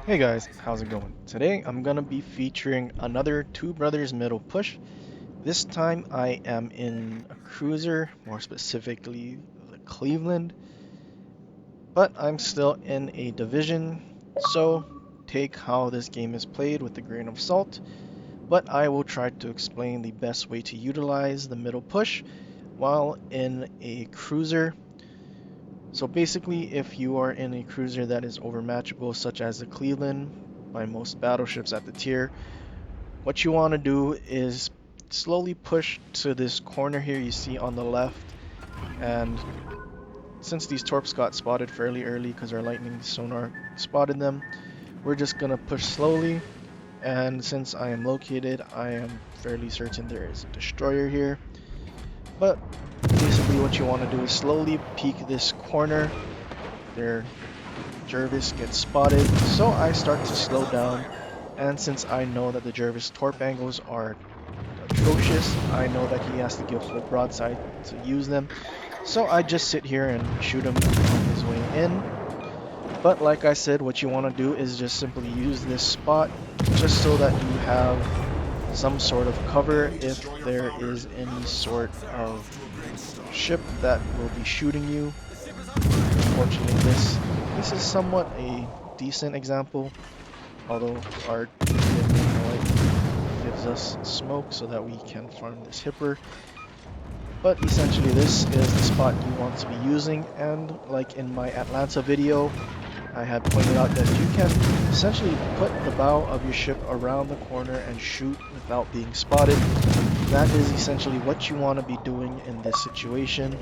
Hey guys, how's it going? Today I'm gonna be featuring another Two Brothers middle push. This time I am in a cruiser, more specifically the Cleveland, but I'm still in a division, so take how this game is played with a grain of salt, but I will try to explain the best way to utilize the middle push while in a cruiser. So basically, if you are in a cruiser that is overmatchable, such as the Cleveland by most battleships at the tier, what you want to do is slowly push to this corner here you see on the left. And since these torps got spotted fairly early because our lightning sonar spotted them, we're just gonna push slowly. And since I am located, I am fairly certain there is a destroyer here. But basically what you want to do is slowly peek this corner. There, Jervis gets spotted, so I start to slow down. And since I know that the Jervis torp angles are atrocious, I know that he has to give full broadside to use them. So I just sit here and shoot him on his way in. But like I said, what you want to do is just simply use this spot just so that you have some sort of cover if there is any sort of ship that will be shooting you. Unfortunately, this is somewhat a decent example, although our gives us smoke so that we can farm this hipper. But essentially this is the spot you want to be using, and like in my Atlanta video, I had pointed out that you can essentially put the bow of your ship around the corner and shoot without being spotted. That is essentially what you want to be doing in this situation.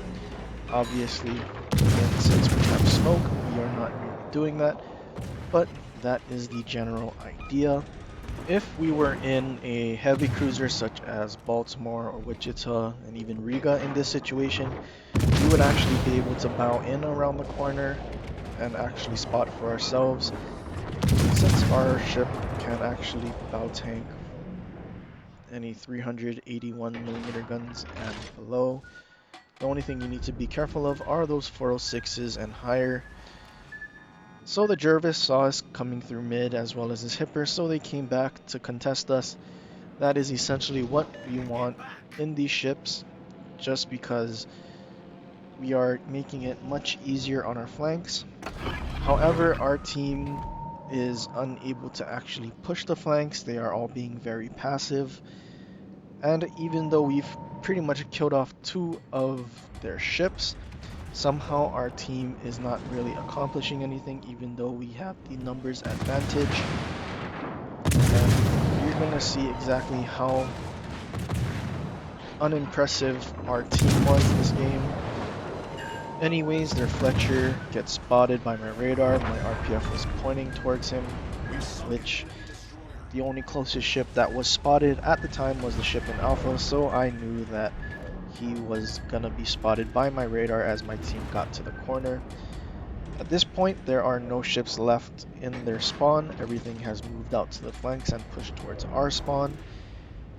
Obviously, again, since we have smoke, we are not really doing that, but that is the general idea. If we were in a heavy cruiser such as Baltimore or Wichita and even Riga in this situation, we would actually be able to bow in around the corner and actually spot for ourselves. Since our ship can actually bow tank any 381mm guns and below, the only thing you need to be careful of are those 406s and higher. So the Jervis saw us coming through mid as well as his hipper, so they came back to contest us. That is essentially what we want in these ships, just because we are making it much easier on our flanks. However, our team is unable to actually push the flanks. They are all being very passive. And even though we've pretty much killed off two of their ships, somehow our team is not really accomplishing anything, even though we have the numbers advantage. And you're going to see exactly how unimpressive our team was in this game. Anyways, their Fletcher gets spotted by my radar. My RPF was pointing towards him, which the only closest ship that was spotted at the time was the ship in Alpha, so I knew that he was gonna be spotted by my radar as my team got to the corner. At this point, there are no ships left in their spawn. Everything has moved out to the flanks and pushed towards our spawn.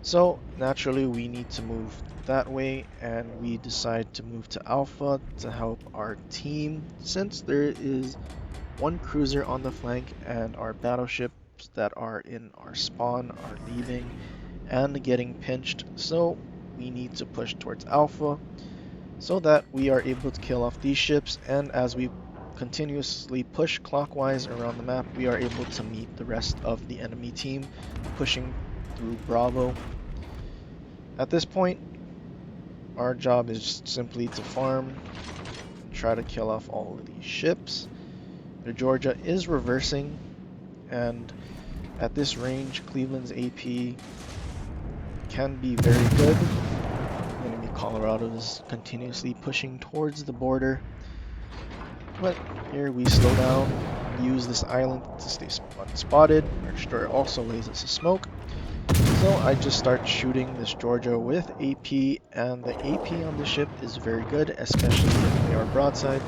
So naturally we need to move that way, and we decide to move to Alpha to help our team since there is one cruiser on the flank and our battleships that are in our spawn are leaving and getting pinched. So we need to push towards Alpha so that we are able to kill off these ships, and as we continuously push clockwise around the map, we are able to meet the rest of the enemy team pushing through Bravo. At this point, our job is simply to farm, try to kill off all of these ships. The Georgia is reversing, and at this range, Cleveland's AP can be very good. Enemy Colorado is continuously pushing towards the border, but here we slow down, use this island to stay unspotted. Our destroyer also lays us a smoke. So I just start shooting this Georgia with AP, and the AP on the ship is very good, especially if they are broadside.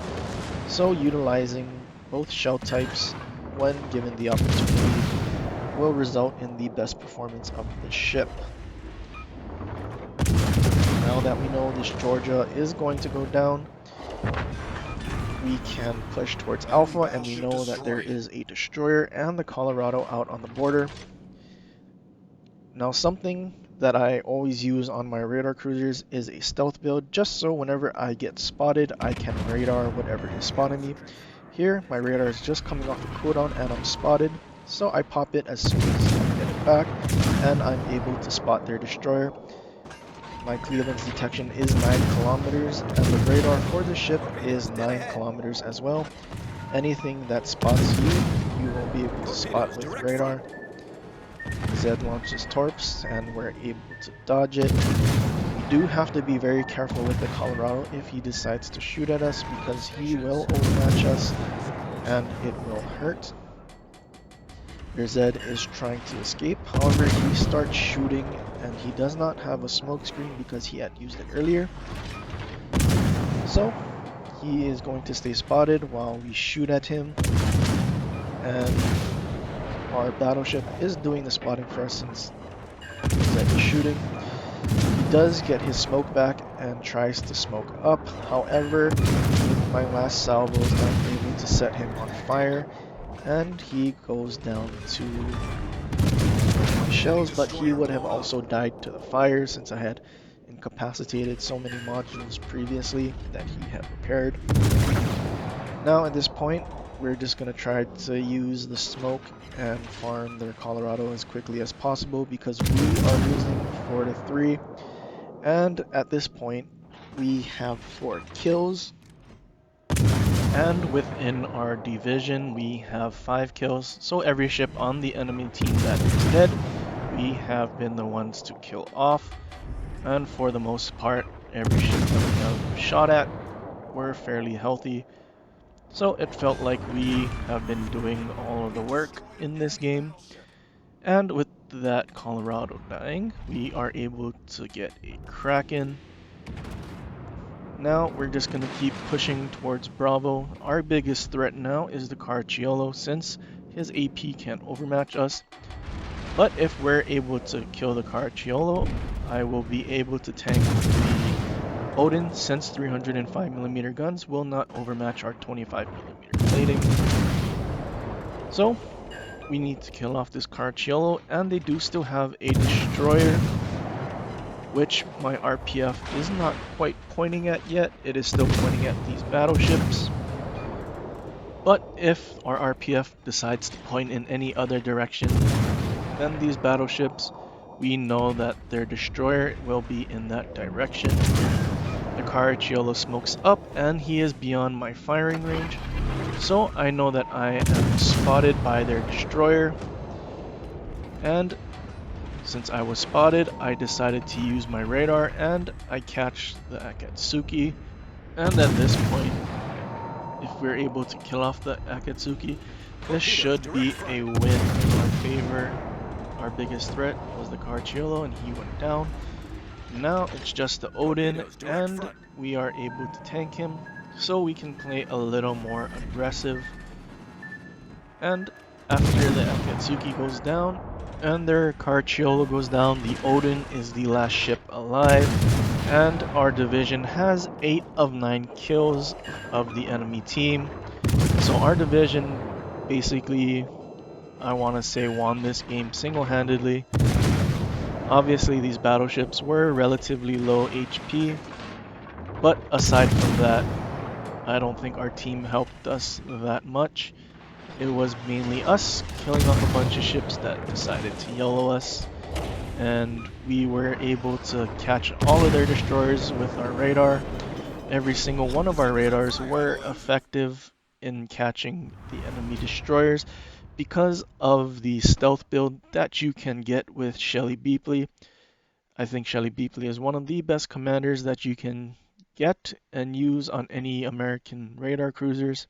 So utilizing both shell types when given the opportunity will result in the best performance of the ship. Now that we know this Georgia is going to go down, we can push towards Alpha, and we know that there is a destroyer and the Colorado out on the border. Now, something that I always use on my radar cruisers is a stealth build, just so whenever I get spotted, I can radar whatever is spotting me. Here, my radar is just coming off the cooldown and I'm spotted, so I pop it as soon as I get it back, and I'm able to spot their destroyer. My clearance detection is 9 kilometers, and the radar for the ship is 9 kilometers as well. Anything that spots you, you will be able to spot with radar. Zed launches torps, and we're able to dodge it. We do have to be very careful with the Colorado if he decides to shoot at us, because he will overmatch us, and it will hurt. Your Zed is trying to escape, however he starts shooting, and he does not have a smoke screen because he had used it earlier. So, he is going to stay spotted while we shoot at him, and our battleship is doing the spotting for us since Zed is shooting. He does get his smoke back and tries to smoke up. However, with my last salvos, I'm able to set him on fire, and he goes down to my shells, but he would have also died to the fire since I had incapacitated so many modules previously that he had repaired. Now at this point, we're just going to try to use the smoke and farm their Colorado as quickly as possible because we are losing 4-3. And at this point, we have 4 kills. And within our division, we have 5 kills. So every ship on the enemy team that is dead, we have been the ones to kill off. And for the most part, every ship that we have shot at were fairly healthy. So it felt like we have been doing all of the work in this game. And with that Colorado dying, we are able to get a Kraken. Now we're just going to keep pushing towards Bravo. Our biggest threat now is the Caracciolo since his AP can't overmatch us. But if we're able to kill the Caracciolo, I will be able to tank the Odin since 305mm guns will not overmatch our 25mm plating. So we need to kill off this Caracciolo, and they do still have a destroyer, which my RPF is not quite pointing at yet. It is still pointing at these battleships. But if our RPF decides to point in any other direction than these battleships, we know that their destroyer will be in that direction. The Caracciolo smokes up and he is beyond my firing range, so I know that I am spotted by their destroyer. And since I was spotted, I decided to use my radar and I catch the Akatsuki. And at this point, if we're able to kill off the Akatsuki, this should be a win in our favor. Our biggest threat was the Caracciolo and he went down. Now it's just the Odin and we are able to tank him, so we can play a little more aggressive. And after the Akatsuki goes down and their Caracciolo goes down, the Odin is the last ship alive, and our division has 8 of 9 kills of the enemy team. So our division basically, I want to say, won this game single-handedly. Obviously these battleships were relatively low HP, but aside from that, I don't think our team helped us that much. It was mainly us killing off a bunch of ships that decided to yellow us, and we were able to catch all of their destroyers with our radar. Every single one of our radars were effective in catching the enemy destroyers because of the stealth build that you can get with Shelly Beepley. I think Shelly Beepley is one of the best commanders that you can get and use on any American radar cruisers.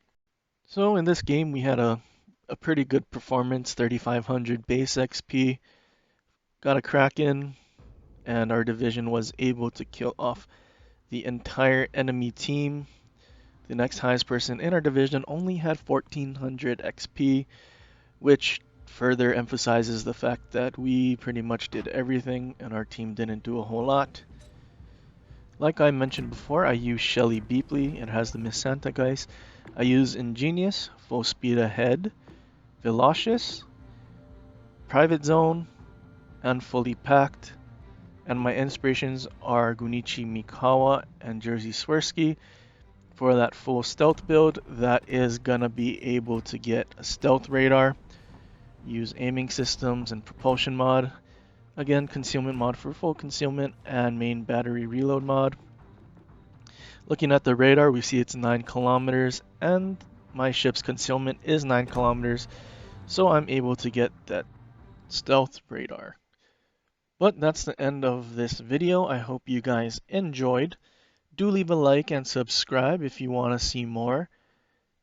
So in this game we had a pretty good performance, 3500 base XP, got a Kraken, and our division was able to kill off the entire enemy team. The next highest person in our division only had 1400 XP, which further emphasizes the fact that we pretty much did everything and our team didn't do a whole lot. Like I mentioned before, I use Shelly Beepley. It has the Miss Guys. I use Ingenious, Full Speed Ahead, Velocious, Private Zone, and Fully Packed. And my inspirations are Gunichi Mikawa and Jerzy Swirsky for that full stealth build that is gonna be able to get a stealth radar, use aiming systems and propulsion mod, again concealment mod for full concealment, and main battery reload mod. Looking at the radar, we see it's 9 kilometers, and my ship's concealment is 9 kilometers, so I'm able to get that stealth radar. But that's the end of this video. I hope you guys enjoyed. Do leave a like and subscribe if you want to see more.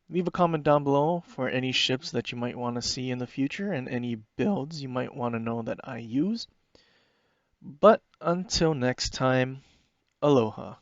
Leave a comment down below for any ships that you might want to see in the future and any builds you might want to know that I use. But until next time, aloha.